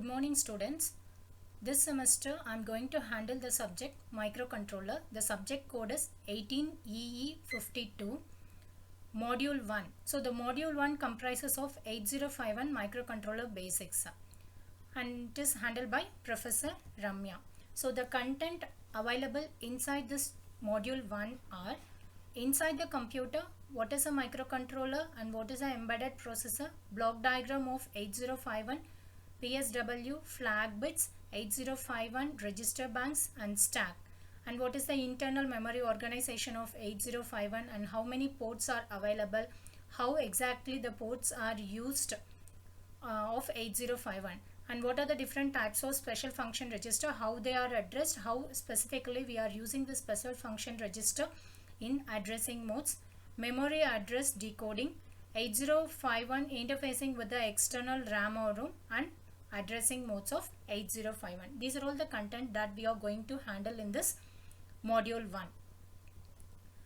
Good morning, students. This semester I am going to handle the subject microcontroller. The subject code is 18EE52 module 1. So the module 1 comprises of 8051 microcontroller basics and it is handled by Professor Ramya. So the content available inside this module 1 are: inside the computer, what is a microcontroller and what is an embedded processor, block diagram of 8051, PSW, flag bits, 8051, register banks and stack, and what is the internal memory organization of 8051 and how many ports are available, how exactly the ports are used of 8051, and what are the different types of special function register, how they are addressed, how specifically we are using the special function register in addressing modes, memory address decoding, 8051 interfacing with the external RAM or ROM, and addressing modes of 8051. These are all the content that we are going to handle in this module 1.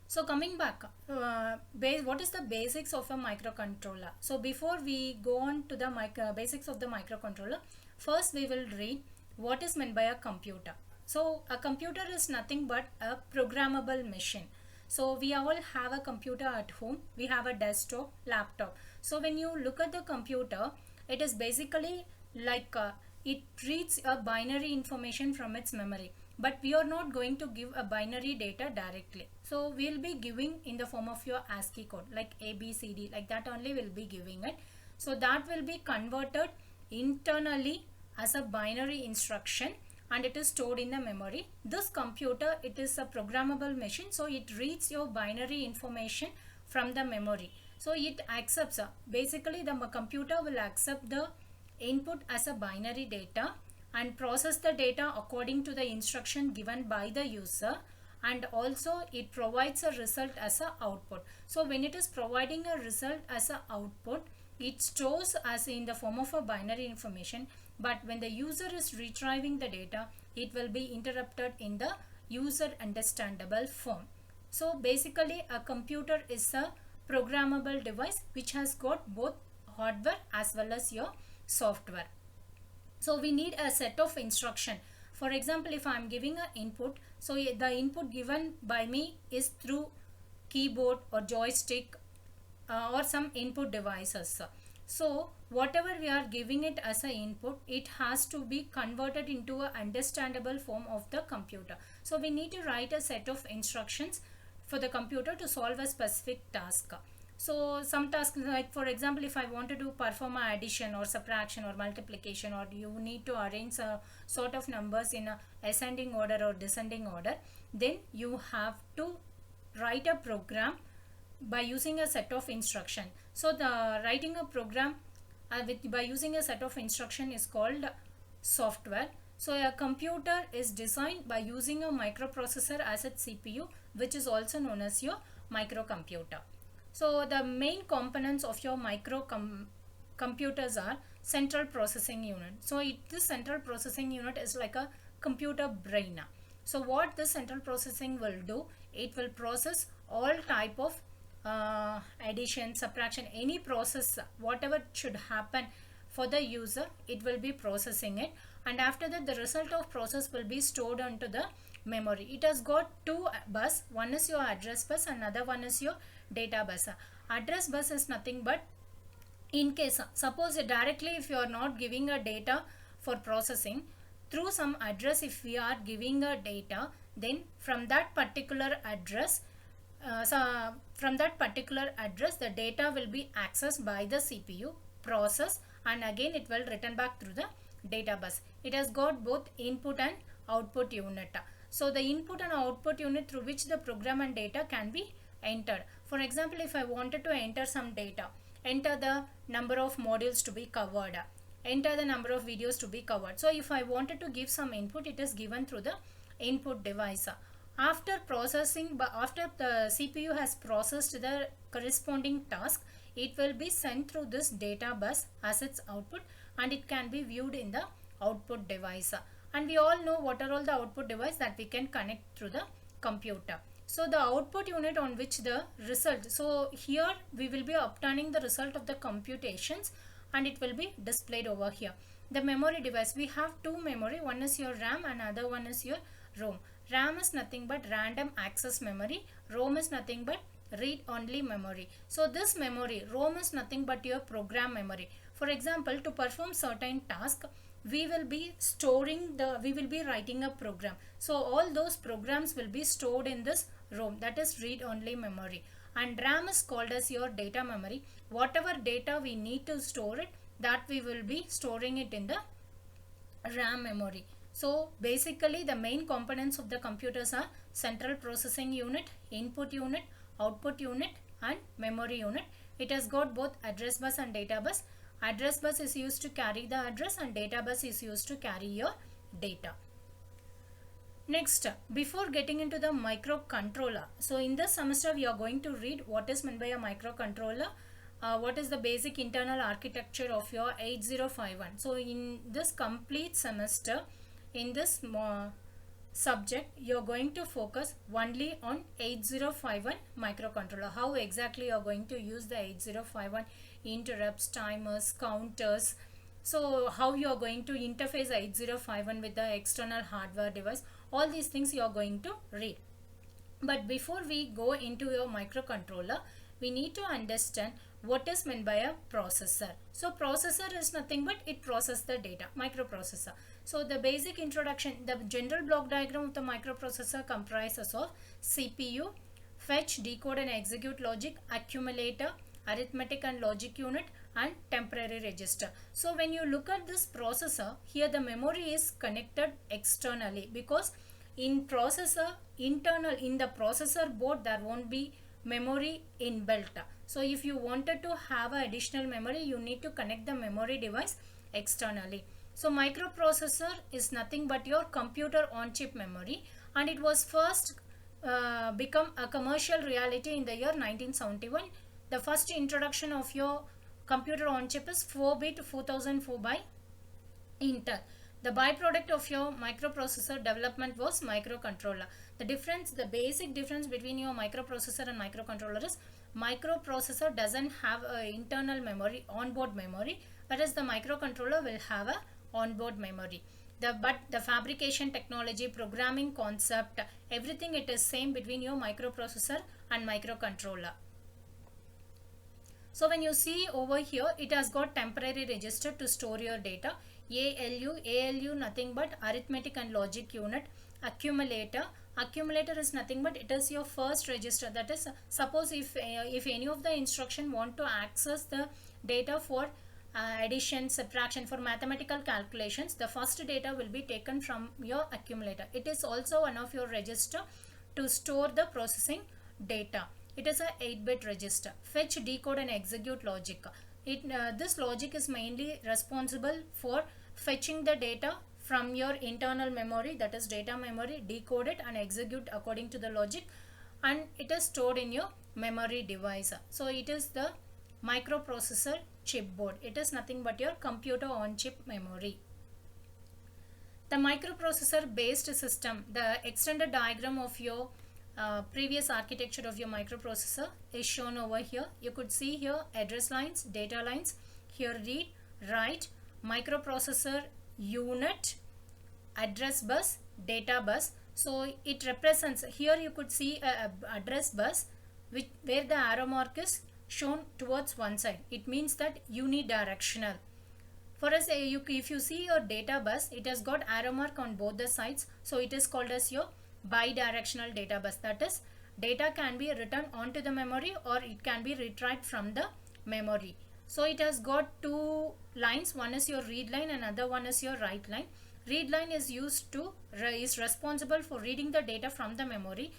So coming back, what is the basics of a microcontroller? So before we go on to the basics of the microcontroller, first we will read what is meant by a computer. So a computer is nothing but a programmable machine. So we all have a computer at home. We have a desktop, laptop. So when you look at the computer, it is basically like it reads a binary information from its memory, but we are not going to give a binary data directly. So we will be giving in the form of your ASCII code, like ABCD, like that only will be giving it. So that will be converted internally as a binary instruction and it is stored in the memory. This computer, it is a programmable machine, so it reads your binary information from the memory. So it accepts, basically the computer will accept the input as a binary data and process the data according to the instruction given by the user, and also it provides a result as a output. So when it is providing a result as a output, it stores as in the form of a binary information, but when the user is retrieving the data, it will be interrupted in the user understandable form. So basically a computer is a programmable device which has got both hardware as well as your software. So we need a set of instruction. For example, if I am giving an input, so the input given by me is through keyboard or joystick or some input devices. So whatever we are giving it as an input, it has to be converted into an understandable form of the computer. So we need to write a set of instructions for the computer to solve a specific task. So some tasks, like for example, if I want to perform a addition or subtraction or multiplication, or you need to arrange a sort of numbers in a ascending order or descending order, then you have to write a program by using a set of instruction. So the writing a program by using a set of instruction is called software. So a computer is designed by using a microprocessor as its CPU, which is also known as your microcomputer. So the main components of your computers are central processing unit. So this central processing unit is like a computer brain. So what this central processing will do, it will process all type of addition, subtraction, any process, whatever should happen for the user, it will be processing it, and after that the result of process will be stored onto the memory. It has got two bus, one is your address bus, another one is your data bus. Address bus is nothing but, in case suppose directly if you are not giving a data for processing, through some address if we are giving a data, then from that particular address the data will be accessed by the CPU, processed, and again it will return back through the data bus. It has got both input and output unit. So the input and output unit through which the program and data can be entered. For example, if I wanted to enter some data, enter the number of modules to be covered, enter the number of videos to be covered. So if I wanted to give some input, it is given through the input device. After processing, after the CPU has processed the corresponding task, it will be sent through this data bus as its output, and it can be viewed in the output device. And we all know what are all the output device that we can connect through the computer. So the output unit on which the result, so here we will be obtaining the result of the computations and it will be displayed over here. The memory device, we have two memory, one is your RAM and other one is your ROM. RAM is nothing but random access memory, ROM is nothing but read only memory. So this memory, ROM is nothing but your program memory. For example, to perform certain task, we will be writing a program. So all those programs will be stored in this ROM, that is read only memory. And RAM is called as your data memory. Whatever data we need to store it, that we will be storing it in the RAM memory. So basically the main components of the computers are central processing unit, input unit, output unit and memory unit. It has got both address bus and data bus. Address bus is used to carry the address and data bus is used to carry your data. Next, before getting into the microcontroller, so in this semester we are going to read what is meant by a microcontroller, what is the basic internal architecture of your 8051. So in this complete semester, in this subject, you are going to focus only on 8051 microcontroller. How exactly you are going to use the 8051, interrupts, timers, counters. So how you are going to interface 8051 with the external hardware device. All these things you are going to read. But before we go into your microcontroller, we need to understand what is meant by a processor. So processor is nothing but it processes the data, microprocessor. So the basic introduction, the general block diagram of the microprocessor comprises of CPU, fetch, decode and execute logic, accumulator, arithmetic and logic unit and temporary register. So when you look at this processor, here the memory is connected externally, because in processor internal, in the processor board there won't be memory inbuilt. So if you wanted to have an additional memory, you need to connect the memory device externally. So microprocessor is nothing but your computer on chip memory, and it was first become a commercial reality in the year 1971. The first introduction of your computer on chip is 4-bit 4004 by Intel. The byproduct of your microprocessor development was microcontroller. The difference, the basic difference between your microprocessor and microcontroller is microprocessor doesn't have an internal memory, onboard memory, whereas the microcontroller will have a onboard memory. But the fabrication technology, programming concept, everything it is same between your microprocessor and microcontroller. So when you see over here, it has got temporary register to store your data. ALU nothing but arithmetic and logic unit. Accumulator is nothing but it is your first register. That is, suppose if any of the instruction want to access the data for addition, subtraction, for mathematical calculations, the first data will be taken from your accumulator. It is also one of your register to store the processing data. It is a 8-bit register. Fetch, decode and execute logic. This logic is mainly responsible for fetching the data from your internal memory, that is data memory, decode it and execute according to the logic, and it is stored in your memory device. So it is the microprocessor chipboard. It is nothing but your computer on chip memory. The microprocessor based system, the extended diagram of your previous architecture of your microprocessor is shown over here. You could see here address lines, data lines, here read, write, microprocessor unit, address bus, data bus. So it represents, here you could see a address bus where the arrow mark is shown towards one side. It means that unidirectional. For us, if you see your data bus, it has got arrow mark on both the sides. So it is called as your bidirectional data bus. That is, data can be written onto the memory or it can be retrieved from the memory. So it has got two lines. One is your read line and another one is your write line. Read line is responsible for reading the data from the memory.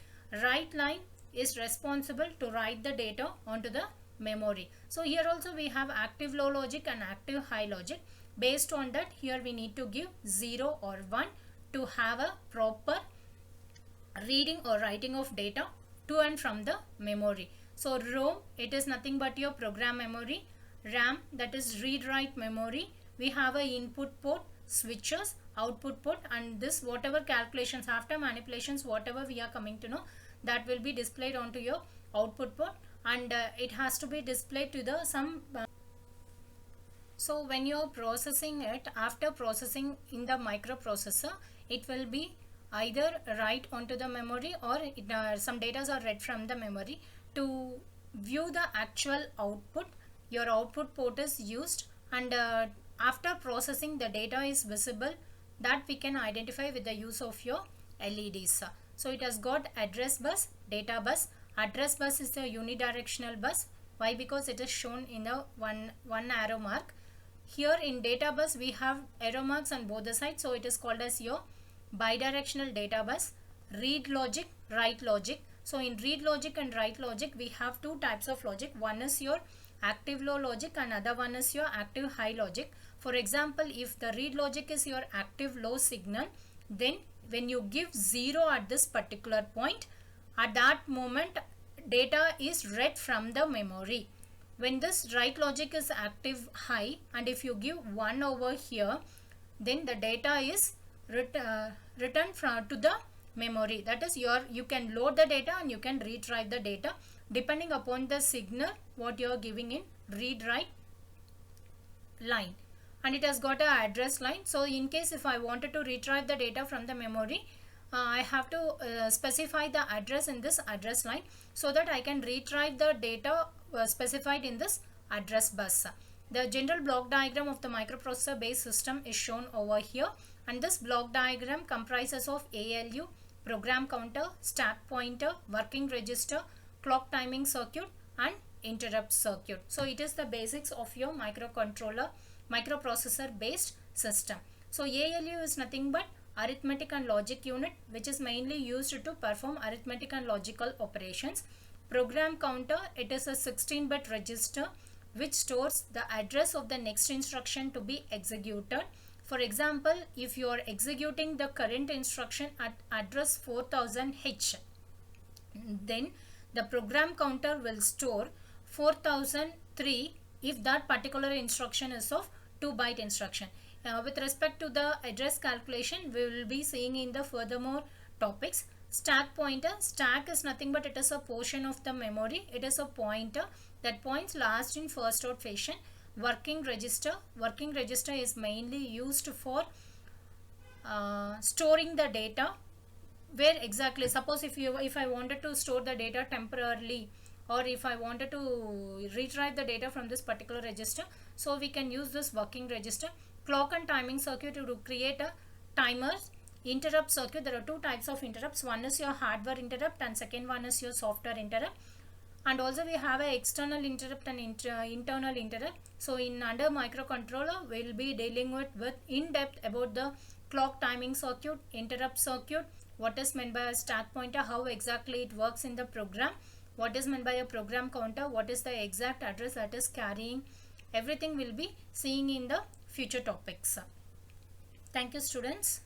Write line is responsible to write the data onto the memory. So here also we have active low logic and active high logic. Based on that, here we need to give 0 or 1 to have a proper reading or writing of data to and from the memory. So ROM, it is nothing but your program memory. RAM, that is read write memory. We have a input port, switches, output port, and this whatever calculations after manipulations, whatever we are coming to know, that will be displayed onto your output port, and it has to be displayed to the So when you're processing it, after processing in the microprocessor, it will be either write onto the memory or some data are read from the memory. To view the actual output, your output port is used, and after processing the data is visible, that we can identify with the use of your LEDs. So it has got address bus, data bus. Address bus is a unidirectional bus. Why? Because it is shown in a one arrow mark. Here in data bus we have arrow marks on both the sides, so it is called as your bidirectional data bus. Read logic, write logic. So in read logic and write logic we have two types of logic. One is your active low logic and other one is your active high logic. For example, if the read logic is your active low signal, then when you give 0 at this particular point, at that moment data is read from the memory. When this write logic is active high, and if you give 1 over here, then the data is returned to the memory. That is, you can load the data and you can retrieve the data depending upon the signal what you are giving in read write line. And it has got a address line. So in case if I wanted to retrieve the data from the memory, I have to specify the address in this address line so that I can retrieve the data specified in this address bus. The general block diagram of the microprocessor based system is shown over here, and this block diagram comprises of ALU, program counter, stack pointer, working register, clock timing circuit and interrupt circuit. So it is the basics of your microprocessor based system. So ALU is nothing but arithmetic and logic unit, which is mainly used to perform arithmetic and logical operations. Program counter, it is a 16-bit register which stores the address of the next instruction to be executed. For example, if you are executing the current instruction at address 4000H, then the program counter will store 4003 if that particular instruction is of 2-byte instruction. With respect to the address calculation, we will be seeing in the furthermore topics. Stack pointer, stack is nothing but it is a portion of the memory. It is a pointer that points last in first out fashion. Working register is mainly used for storing the data. Where exactly, suppose if I wanted to store the data temporarily, or if I wanted to retrieve the data from this particular register, so we can use this working register. Clock and timing circuit to create a timer. Interrupt circuit, there are two types of interrupts. One is your hardware interrupt and second one is your software interrupt. And also we have an external interrupt and internal interrupt. So in under microcontroller, we will be dealing with in depth about the clock timing circuit, interrupt circuit, what is meant by a stack pointer, how exactly it works in the program, what is meant by a program counter, what is the exact address that is carrying. Everything will be seeing in the future topics. Thank you, students.